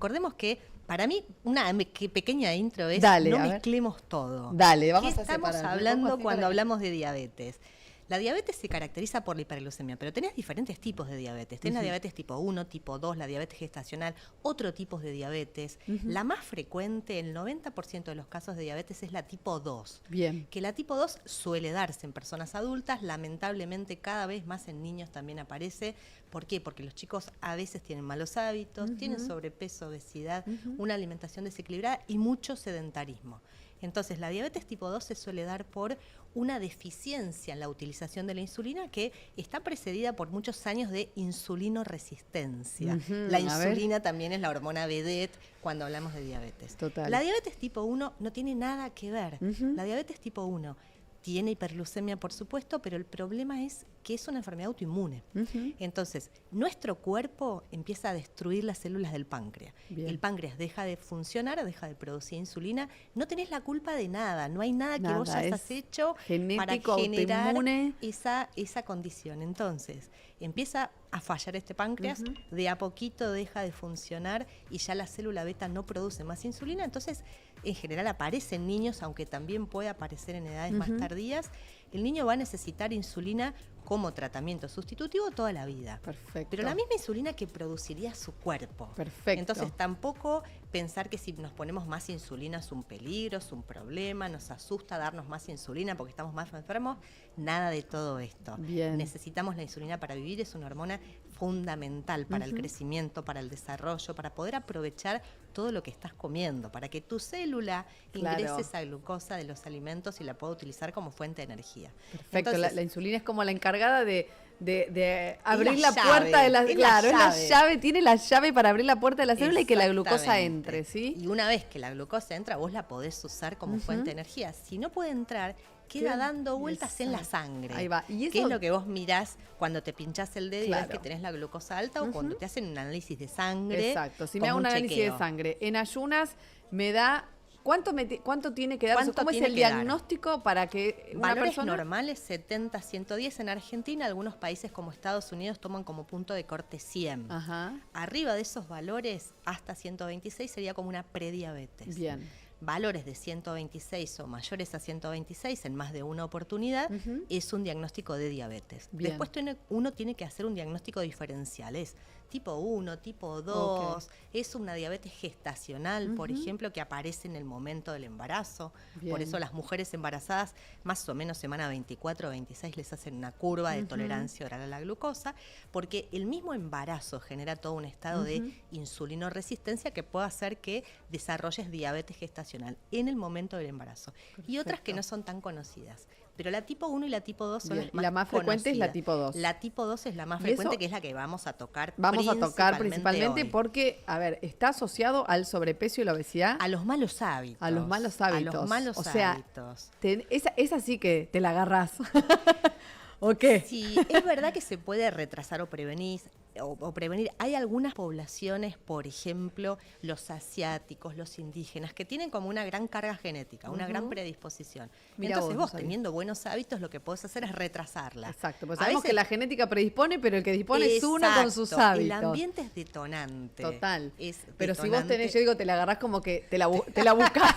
recordemos que para mí una pequeña intro es Dale, no a ver. mezclemos todo. Dale, vamos ¿Qué a estamos separar. hablando cuando hablamos de diabetes? La diabetes se caracteriza por la hiperglucemia, pero tenés diferentes tipos de diabetes. Tenés la diabetes tipo 1, tipo 2, la diabetes gestacional, otro tipo de diabetes. La más frecuente, el 90% de los casos de diabetes, es la tipo 2. Bien. Que la tipo 2 suele darse en personas adultas, lamentablemente cada vez más en niños también aparece. ¿Por qué? Porque los chicos a veces tienen malos hábitos, tienen sobrepeso, obesidad, una alimentación desequilibrada y mucho sedentarismo. Entonces, la diabetes tipo 2 se suele dar por una deficiencia en la utilización de la insulina que está precedida por muchos años de insulinoresistencia. La insulina también es la hormona vedette cuando hablamos de diabetes. Total. La diabetes tipo 1 no tiene nada que ver. La diabetes tipo 1 tiene hiperglucemia, por supuesto, pero el problema es que es una enfermedad autoinmune. Entonces, nuestro cuerpo empieza a destruir las células del páncreas. Bien. El páncreas deja de funcionar, deja de producir insulina. No tenés la culpa de nada, no hay nada que vos hayas hecho para generar esa condición. Entonces, empieza a fallar este páncreas, de a poquito deja de funcionar y ya la célula beta no produce más insulina. Entonces, en general aparece en niños, aunque también puede aparecer en edades más tardías. El niño va a necesitar insulina como tratamiento sustitutivo toda la vida. Perfecto. Pero la misma insulina que produciría su cuerpo. Perfecto. Entonces tampoco pensar que si nos ponemos más insulina es un peligro, es un problema, nos asusta darnos más insulina porque estamos más enfermos. Nada de todo esto. Bien. Necesitamos la insulina para vivir, es una hormona fundamental para el crecimiento, para el desarrollo, para poder aprovechar todo lo que estás comiendo, para que tu célula ingrese esa glucosa de los alimentos y la pueda utilizar como fuente de energía. Perfecto. Entonces, la insulina es como la encargada de abrir la la puerta de la... llave, Claro, es es la la llave. llave, tiene la llave para abrir la puerta de la célula y que la glucosa Exactamente. entre, ¿sí? Y una vez que la glucosa entra, vos la podés usar como fuente de energía. Si no puede entrar, queda dando vueltas en la sangre. Ahí va. ¿Y eso? ¿Qué es lo que vos mirás cuando te pinchás el dedo y Claro. ves que tenés la glucosa alta o cuando te hacen un análisis de sangre? Exacto. Si con me hago un análisis chequeo. de sangre en ayunas, me da... ¿Cuánto tiene que dar? ¿Cuánto ¿Cómo es tiene el que dar? diagnóstico para que una Valores persona... normales 70, 110 en Argentina, algunos países como Estados Unidos toman como punto de corte 100. Ajá. Arriba de esos valores, hasta 126 sería como una prediabetes. Bien. Valores de 126 o mayores a 126 en más de una oportunidad es un diagnóstico de diabetes. Bien. Después uno tiene que hacer un diagnóstico diferencial. Es tipo 1, tipo 2, es una diabetes gestacional, por ejemplo, que aparece en el momento del embarazo. Bien. Por eso las mujeres embarazadas, más o menos semana 24 o 26, les hacen una curva de tolerancia oral a la glucosa, porque el mismo embarazo genera todo un estado de insulinoresistencia que puede hacer que desarrolles diabetes gestacional en el momento del embarazo. Y otras que no son tan conocidas. Pero la tipo 1 y la tipo 2 son Bien. las más Y la más frecuente es la conocidas. tipo 2. La tipo 2 es la más ¿Y frecuente, eso? que es la que vamos a tocar Principalmente hoy. porque, a ver, está asociado al sobrepeso y la obesidad. A los malos hábitos. A los malos hábitos. A los malos o sea, hábitos. Esa sí que te la agarrás. ¿O qué? Sí, es verdad que se puede retrasar o prevenir. Hay algunas poblaciones, por ejemplo, los asiáticos, los indígenas, que tienen como una gran carga genética, una gran predisposición. Mirá Entonces vos, vos no sabía. teniendo buenos hábitos, lo que podés hacer es retrasarla. Exacto, pues A sabemos veces- que la genética predispone, pero el que dispone es uno con sus Exacto, hábitos. El ambiente es detonante. Total. Es Pero si vos detonante. tenés, yo digo, te la agarrás como que te la buscás.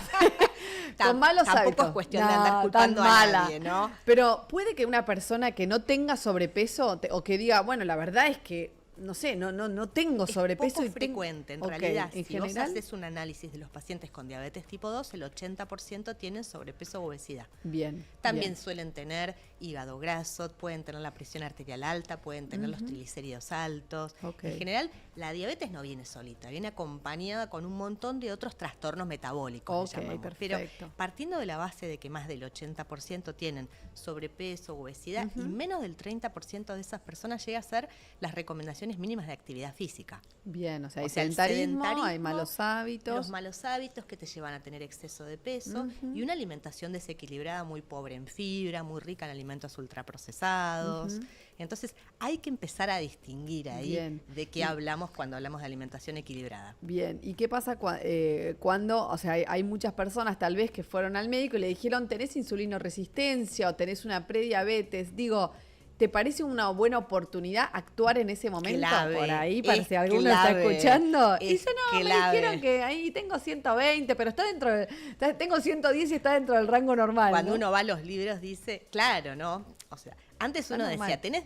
Con malos Tampoco hábitos. es cuestión de andar culpando tan a mala. nadie, ¿no? Pero puede que una persona que no tenga sobrepeso o que diga, bueno, la verdad es que no sé, no tengo sobrepeso. Es poco frecuente, en Ok, realidad. en Si vos general, haces un análisis de los pacientes con diabetes tipo 2, el 80% tienen sobrepeso o obesidad. bien. También bien. suelen tener hígado graso, pueden tener la presión arterial alta, pueden tener los triglicéridos altos. Ok. En general, la diabetes no viene solita, viene acompañada con un montón de otros trastornos metabólicos. Ok, le llamamos. perfecto. Pero partiendo de la base de que más del 80% tienen sobrepeso, obesidad, y menos del 30% de esas personas llega a ser las recomendaciones mínimas de actividad física. Bien, o sea, hay el sedentarismo, hay malos hábitos. Los malos hábitos que te llevan a tener exceso de peso y una alimentación desequilibrada, muy pobre en fibra, muy rica en alimentos ultraprocesados. Entonces hay que empezar a distinguir ahí Bien. de qué hablamos cuando hablamos de alimentación equilibrada. Bien, ¿y qué pasa cuando, o sea, hay muchas personas tal vez que fueron al médico y le dijeron, tenés insulinoresistencia o tenés una prediabetes? Digo, ¿te parece una buena oportunidad actuar en ese momento? Clave, Por ahí, para es si alguno está clave, escuchando. es Dice, no, me clave. dijeron que ahí tengo 120, pero está tengo 110 y está dentro del rango normal. Cuando ¿no? uno va a los libros dice, claro, ¿no? O sea, antes Está uno normal. decía, tenés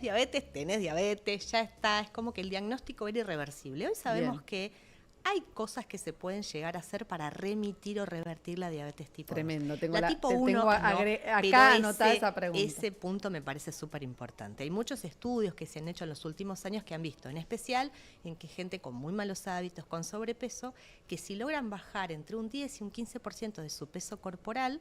diabetes, ya está, es como que el diagnóstico era irreversible. Hoy sabemos Bien. que hay cosas que se pueden llegar a hacer para remitir o revertir la diabetes tipo 2. Tremendo. Tengo la tipo 1, tengo no, acá pero anotada esa pregunta. ese punto me parece súper importante. Hay muchos estudios que se han hecho en los últimos años que han visto, en especial en que gente con muy malos hábitos, con sobrepeso, que si logran bajar entre un 10 y un 15% de su peso corporal,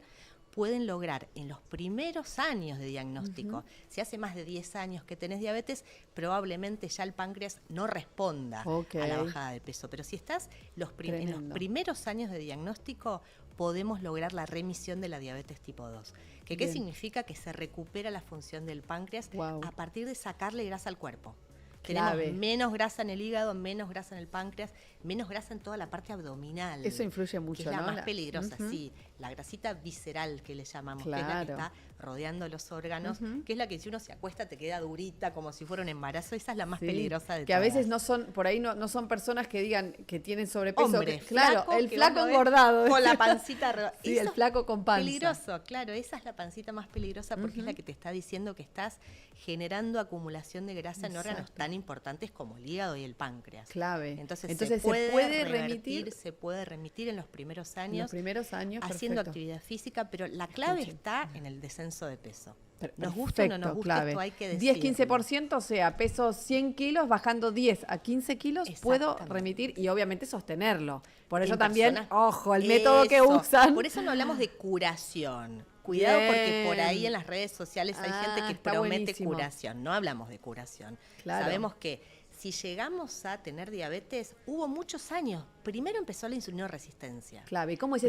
pueden lograr en los primeros años de diagnóstico. Si hace más de 10 años que tenés diabetes, probablemente ya el páncreas no responda a la bajada de peso. Pero si estás en los primeros años de diagnóstico, podemos lograr la remisión de la diabetes tipo 2. ¿Qué significa? Que se recupera la función del páncreas a partir de sacarle grasa al cuerpo. Tenemos menos grasa en el hígado, menos grasa en el páncreas, menos grasa en toda la parte abdominal. Eso influye mucho, que es la ¿no? más peligrosa, sí. La grasita visceral que le llamamos, que es la que está rodeando los órganos, que es la que si uno se acuesta te queda durita, como si fuera un embarazo. Esa es la más peligrosa de todas. Que a veces no son, por ahí no son personas que digan que tienen sobrepeso. Hombre, claro, flaco, el flaco engordado. Con la pancita. Sí, el flaco con panza. Peligroso, claro. Esa es la pancita más peligrosa porque es la que te está diciendo que estás generando acumulación de grasa en órganos tan importantes como el hígado y el páncreas. Clave. Entonces se puede remitir. Se puede remitir en los primeros años. Haciendo perfecto. actividad física, pero la clave está en el descenso de peso. Nos gusta o no nos gusta, esto hay que decirlo. 10-15%, o sea, peso 100 kilos, bajando 10 a 15 kilos, puedo remitir y obviamente sostenerlo. Por eso también, ojo, el método que usan. Por eso no hablamos de curación. Cuidado porque por ahí en las redes sociales hay gente que promete curación. No hablamos de curación. Claro. Sabemos que si llegamos a tener diabetes, hubo muchos años. Primero empezó la insulinoresistencia. Claro, ¿y cómo es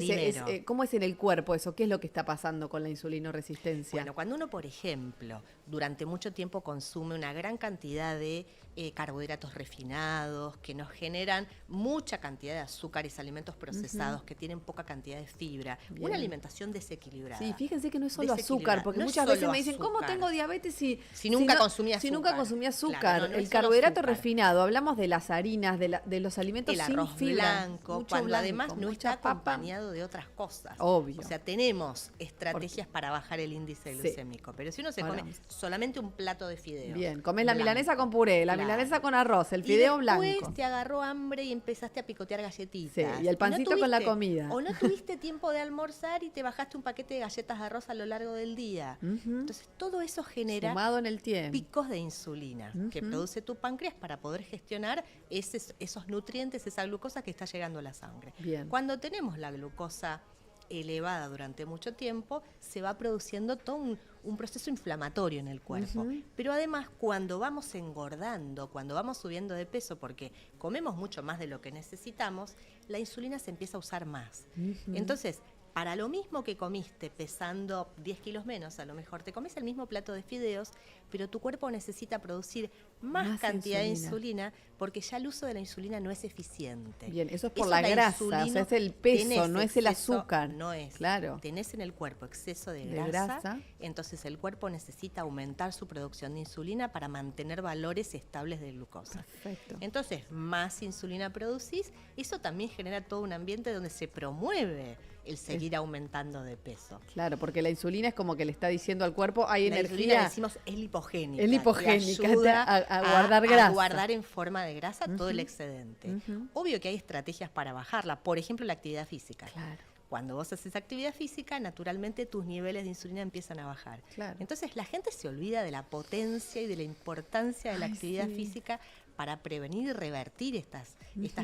cómo es en el cuerpo eso? ¿Qué es lo que está pasando con la insulinoresistencia? Bueno, cuando uno, por ejemplo, durante mucho tiempo consume una gran cantidad de carbohidratos refinados, que nos generan mucha cantidad de azúcares, alimentos procesados, que tienen poca cantidad de fibra, una alimentación desequilibrada. Sí, fíjense que no es solo azúcar, porque muchas veces me dicen, ¿cómo tengo diabetes si nunca consumí azúcar? Si nunca consumí azúcar. Claro, no el carbohidrato refinado, hablamos de las harinas, de los alimentos sin fibra. Blanco, cuando además no está acompañado de otras cosas. Obvio. O sea, tenemos estrategias para bajar el índice glucémico, pero si uno se come solamente un plato de fideos. Bien, comés la milanesa con puré, la milanesa con arroz, el fideo blanco. Y después te agarró hambre y empezaste a picotear galletitas. Sí, y el pancito con la comida. O no tuviste tiempo de almorzar y te bajaste un paquete de galletas de arroz a lo largo del día. Entonces, todo eso genera sumado en el tiempo. Picos de insulina que produce tu páncreas para poder gestionar esos nutrientes, esa glucosa que está llegando a la sangre. Bien. Cuando tenemos la glucosa elevada durante mucho tiempo, se va produciendo todo un proceso inflamatorio en el cuerpo. Pero además, cuando vamos engordando, cuando vamos subiendo de peso, porque comemos mucho más de lo que necesitamos, la insulina se empieza a usar más. Entonces, para lo mismo que comiste pesando 10 kilos menos, a lo mejor te comes el mismo plato de fideos, pero tu cuerpo necesita producir más cantidad de insulina porque ya el uso de la insulina no es eficiente. Bien, eso es por la grasa, o sea, es el peso, no es el azúcar. No es. Claro. Tenés en el cuerpo exceso de grasa, entonces el cuerpo necesita aumentar su producción de insulina para mantener valores estables de glucosa. Perfecto. Entonces, más insulina producís, eso también genera todo un ambiente donde se promueve el seguir aumentando de peso. Claro, porque la insulina es como que le está diciendo al cuerpo, hay la energía. Insulina, decimos, es lipogénica. Es lipogénica, ayuda a guardar grasa. A guardar en forma de grasa todo el excedente. Obvio que hay estrategias para bajarla, por ejemplo, la actividad física. Claro. Cuando vos haces actividad física, naturalmente tus niveles de insulina empiezan a bajar. Claro. Entonces la gente se olvida de la potencia y de la importancia de la actividad física para prevenir y revertir estas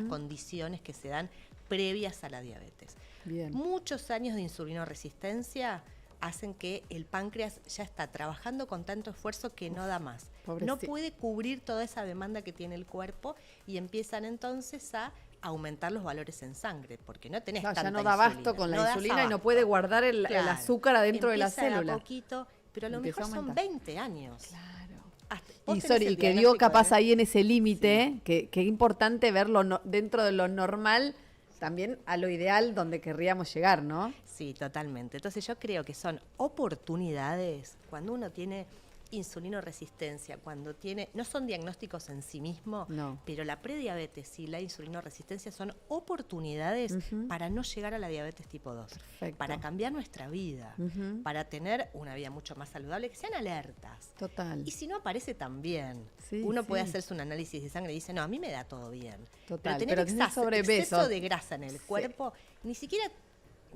condiciones que se dan previas a la diabetes. Bien. Muchos años de insulinoresistencia hacen que el páncreas ya está trabajando con tanto esfuerzo que no da más. No puede cubrir toda esa demanda que tiene el cuerpo y empiezan entonces a aumentar los valores en sangre, porque no tenés tanta insulina. Ya no da abasto con la insulina y no puede guardar el azúcar adentro de la célula. A poquito, pero a lo mejor son 20 años. Claro. Y que dio capaz ahí en ese límite, que es importante verlo dentro de lo normal, también a lo ideal donde querríamos llegar, ¿no? Sí, totalmente. Entonces yo creo que son oportunidades cuando uno tiene insulinoresistencia, cuando tiene, no son diagnósticos en sí mismos, no. pero la prediabetes y la insulinoresistencia son oportunidades para no llegar a la diabetes tipo 2, Perfecto. para cambiar nuestra vida, para tener una vida mucho más saludable, que sean alertas. Total. Y si no aparece también, Sí, uno sí. puede hacerse un análisis de sangre y dice, no, a mí me da todo bien. Total, Pero tener sobrepeso. exceso de grasa en el cuerpo, ni siquiera,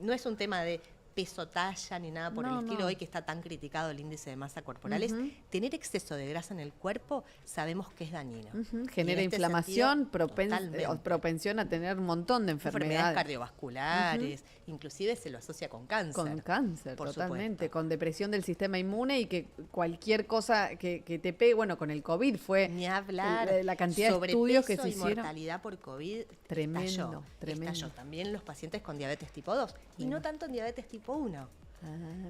no es un tema de peso, talla, ni nada por el estilo, hoy que está tan criticado el índice de masa corporal, es tener exceso de grasa en el cuerpo, sabemos que es dañino. Genera inflamación, propensión a tener un montón de enfermedades cardiovasculares, inclusive se lo asocia con cáncer. Con cáncer, por totalmente, supuesto. con depresión del sistema inmune y que cualquier cosa que te pegue, bueno, con el COVID fue ni hablar, la cantidad de estudios que se hicieron. Mortalidad por COVID Tremendo. estalló. También los pacientes con diabetes tipo 2 y no tanto en diabetes tipo 1.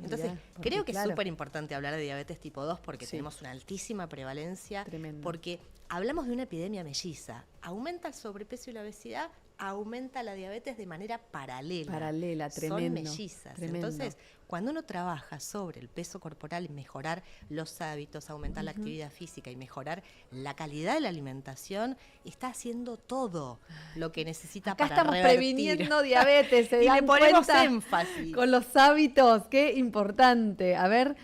Entonces, creo que es súper importante hablar de diabetes tipo 2 porque tenemos una altísima prevalencia. Tremendo. Porque hablamos de una epidemia melliza. Aumenta el sobrepeso y la obesidad, aumenta la diabetes de manera paralela. Tremendo. Son mellizas. Tremendo. Entonces, cuando uno trabaja sobre el peso corporal y mejorar los hábitos, aumentar la actividad física y mejorar la calidad de la alimentación, está haciendo todo lo que necesita Acá para estamos revertir. previniendo diabetes, ¿se y dan le ponemos cuenta? énfasis. Con los hábitos, qué importante. A ver,